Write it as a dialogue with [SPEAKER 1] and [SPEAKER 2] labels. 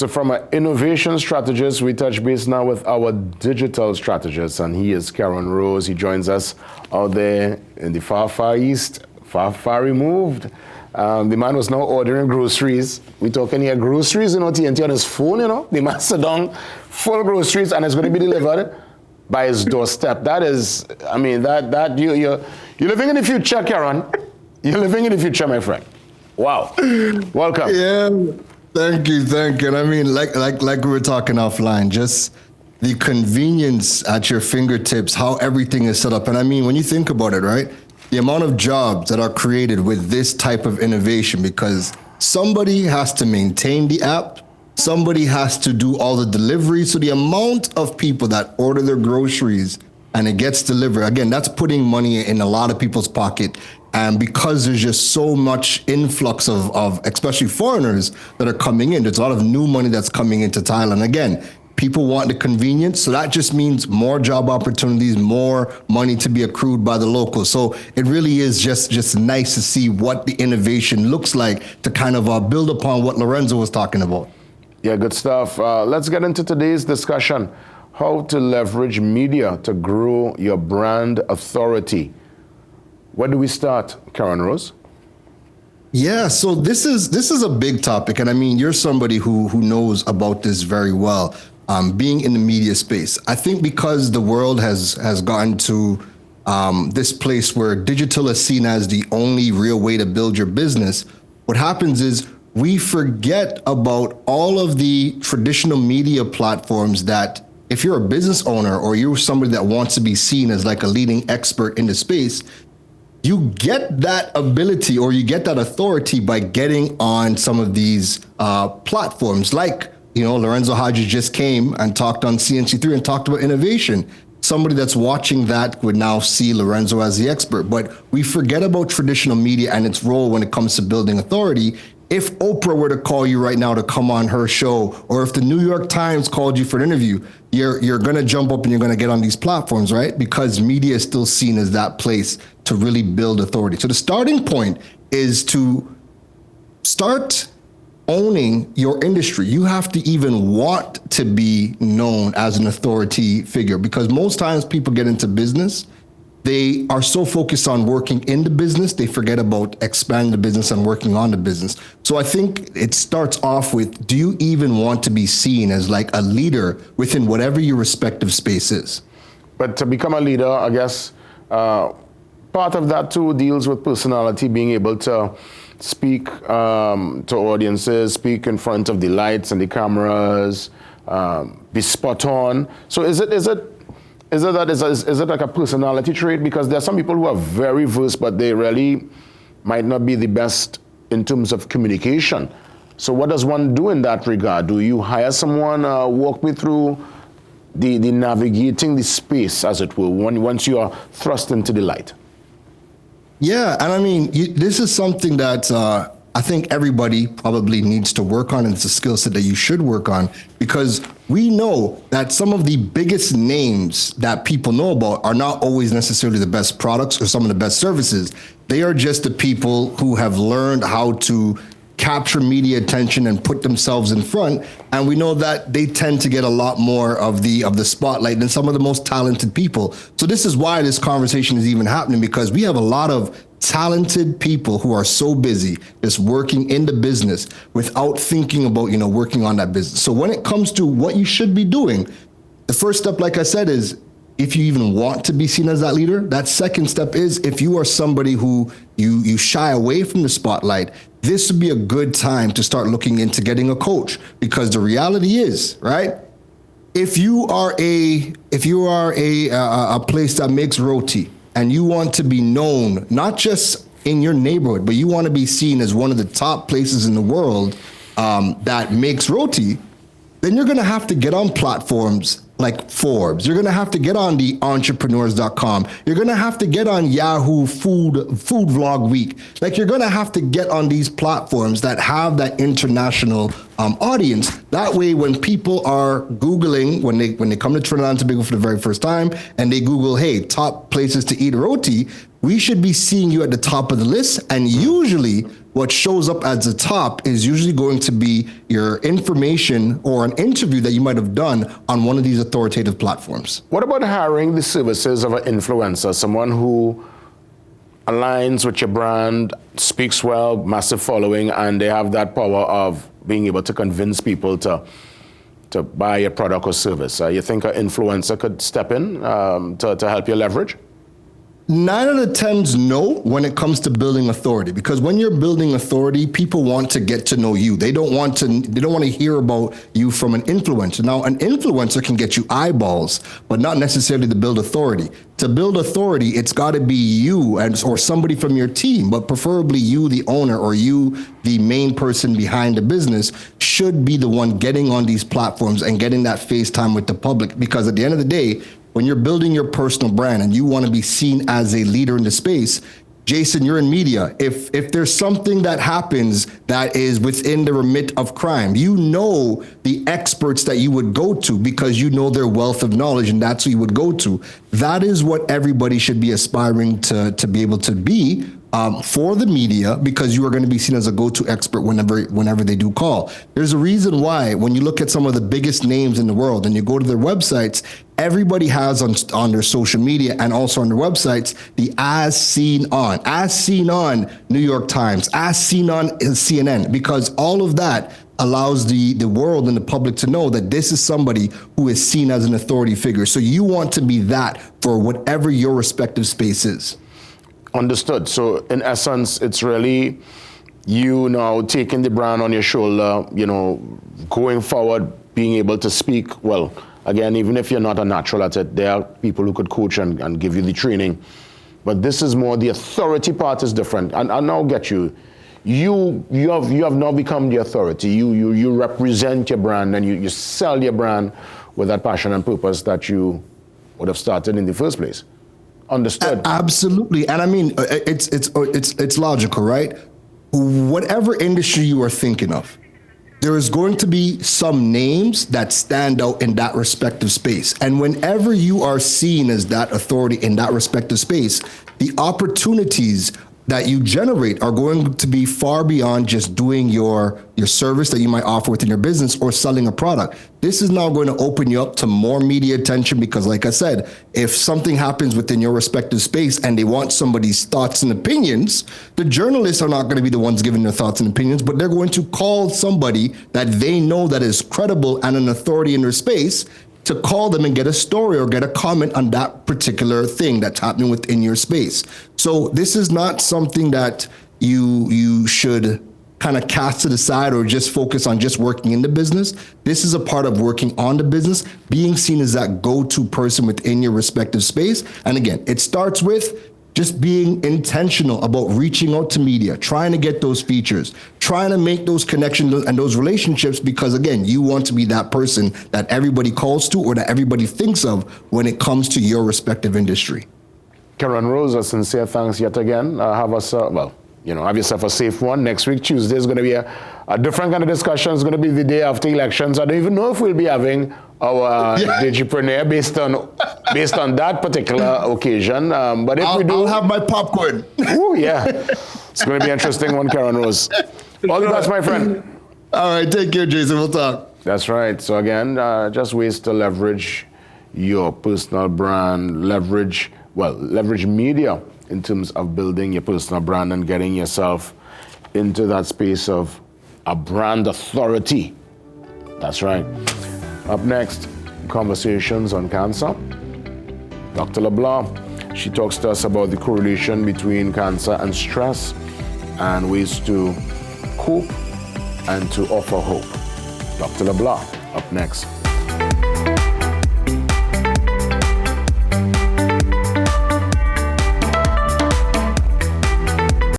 [SPEAKER 1] So from an innovation strategist, we touch base now with our digital strategist, and he is Keron Rose. He joins us out there in the far, far east, far removed. The man was now ordering groceries. We talking here groceries, TNT on his phone, The man sit down, full groceries, and it's going to be delivered by his doorstep. That is, you're living in the future, Keron. You're living in the future, my friend. Wow. Welcome.
[SPEAKER 2] Yeah. Thank you. And I mean, like we were talking offline, just the convenience at your fingertips, how everything is set up. And I mean, when you think about it, right? The amount of jobs that are created with this type of innovation, because somebody has to maintain the app, somebody has to do all the deliveries. So the amount of people that order their groceries and it gets delivered, again, that's putting money in a lot of people's pocket. And because there's just so much influx of especially foreigners that are coming in, there's a lot of new money that's coming into Thailand. Again, people want the convenience, so that just means more job opportunities, more money to be accrued by the locals. So it really is just nice to see what the innovation looks like to kind of build upon what Lorenzo was talking about.
[SPEAKER 1] Yeah, good stuff. Let's get into today's discussion, how to leverage media to grow your brand authority. Where do we start, Keron Rose?
[SPEAKER 2] Yeah, so this is a big topic, and I mean, you're somebody who knows about this very well. Being in the media space, I think because the world has gotten to this place where digital is seen as the only real way to build your business, what happens is we forget about all of the traditional media platforms that if you're a business owner or you're somebody that wants to be seen as like a leading expert in the space, you get that ability or you get that authority by getting on some of these platforms like, Lorenzo Hodges just came and talked on CNC3 and talked about innovation. Somebody that's watching that would now see Lorenzo as the expert. But we forget about traditional media and its role when it comes to building authority. If Oprah were to call you right now to come on her show, or if the New York Times called you for an interview, you're going to jump up and you're going to get on these platforms, right? Because media is still seen as that place to really build authority. So the starting point is to start owning your industry. You have to even want to be known as an authority figure, because most times people get into business, they are so focused on working in the business, they forget about expanding the business and working on the business. So I think it starts off with, do you even want to be seen as like a leader within whatever your respective space is?
[SPEAKER 1] But to become a leader, I guess, part of that too deals with personality, being able to speak to audiences, speak in front of the lights and the cameras, be spot on. So is it like a personality trait? Because there are some people who are very versed, but they really might not be the best in terms of communication. So what does one do in that regard? Do you hire someone, walk me through the navigating the space, as it were, once you are thrust into the light?
[SPEAKER 2] Yeah, and I mean, this is something that I think everybody probably needs to work on, and it's a skill set that you should work on, because we know that some of the biggest names that people know about are not always necessarily the best products or some of the best services. They are just the people who have learned how to capture media attention and put themselves in front. And we know that they tend to get a lot more of the spotlight than some of the most talented people. So this is why this conversation is even happening, because we have a lot of talented people who are so busy just working in the business without thinking about, working on that business. So when it comes to what you should be doing, the first step, like I said, is if you even want to be seen as that leader. That second step is if you are somebody who you shy away from the spotlight, this would be a good time to start looking into getting a coach, because the reality is, right? If you are a place that makes roti and you want to be known, not just in your neighborhood, but you want to be seen as one of the top places in the world that makes roti, then you're going to have to get on platforms like Forbes. You're going to have to get on the entrepreneurs.com. You're going to have to get on Yahoo Food Vlog Week. Like, you're going to have to get on these platforms that have that international audience. That way, when people are Googling, when they come to Trinidad and Tobago for the very first time and they Google, hey, top places to eat roti, we should be seeing you at the top of the list. And usually what shows up at the top is usually going to be your information or an interview that you might have done on one of these authoritative platforms.
[SPEAKER 1] What about hiring the services of an influencer, someone who aligns with your brand, speaks well, massive following, and they have that power of being able to convince people to buy a product or service? You think an influencer could step in to help you leverage?
[SPEAKER 2] 9 out of 10's no when it comes to building authority, because when you're building authority, people want to get to know you. They don't want to hear about you from an influencer. Now, an influencer can get you eyeballs, but not necessarily to build authority. To build authority, it's got to be you or somebody from your team, but preferably you, the owner, or you, the main person behind the business, should be the one getting on these platforms and getting that face time with the public. Because at the end of the day, when you're building your personal brand and you want to be seen as a leader in the space, Jason, you're in media. If there's something that happens that is within the remit of crime, you know the experts that you would go to because you know their wealth of knowledge, and that's who you would go to. That is what everybody should be aspiring to be able to be for the media, because you are going to be seen as a go-to expert whenever they do call. There's a reason why when you look at some of the biggest names in the world and you go to their websites, everybody has on their social media and also on their websites the as seen on New York Times, as seen on CNN, because all of that allows the world and the public to know that this is somebody who is seen as an authority figure. So you want to be that for whatever your respective space is.
[SPEAKER 1] Understood. So in essence, it's really you now taking the brand on your shoulder, going forward, being able to speak well. Again, even if you're not a natural at it, there are people who could coach and give you the training. But this is more, the authority part is different. And I'll now get you. You have now become the authority. You represent your brand, and you sell your brand with that passion and purpose that you would have started in the first place. Understood.
[SPEAKER 2] Absolutely. And I mean, it's logical, right? Whatever industry you are thinking of, there is going to be some names that stand out in that respective space. And whenever you are seen as that authority in that respective space, the opportunities that you generate are going to be far beyond just doing your service that you might offer within your business or selling a product. This is now going to open you up to more media attention, because like I said, if something happens within your respective space and they want somebody's thoughts and opinions, the journalists are not going to be the ones giving their thoughts and opinions, but they're going to call somebody that they know that is credible and an authority in their space to call them and get a story or get a comment on that particular thing that's happening within your space. So this is not something that you should kind of cast to the side or just focus on just working in the business. This is a part of working on the business, being seen as that go-to person within your respective space. And again, it starts with just being intentional about reaching out to media, trying to get those features, trying to make those connections and those relationships, because again, you want to be that person that everybody calls to or that everybody thinks of when it comes to your respective industry.
[SPEAKER 1] Keron Rose, a sincere thanks yet again. Have yourself a safe one. Next week, Tuesday, is going to be a different kind of discussion. It's going to be the day after elections. I don't even know if we'll be having our Digipreneur based on that particular occasion. But if we do,
[SPEAKER 2] I'll have my popcorn.
[SPEAKER 1] Ooh, yeah. It's going to be an interesting one, Keron Rose. All the best, my friend.
[SPEAKER 2] All right, take care, Jason. We'll talk.
[SPEAKER 1] That's right. So again, just ways to leverage your personal brand, leverage media in terms of building your personal brand and getting yourself into that space of a brand authority. That's right. Up next, conversations on cancer. Dr. LeBlanc, she talks to us about the correlation between cancer and stress and ways to cope and to offer hope. Dr. LeBlanc, up next.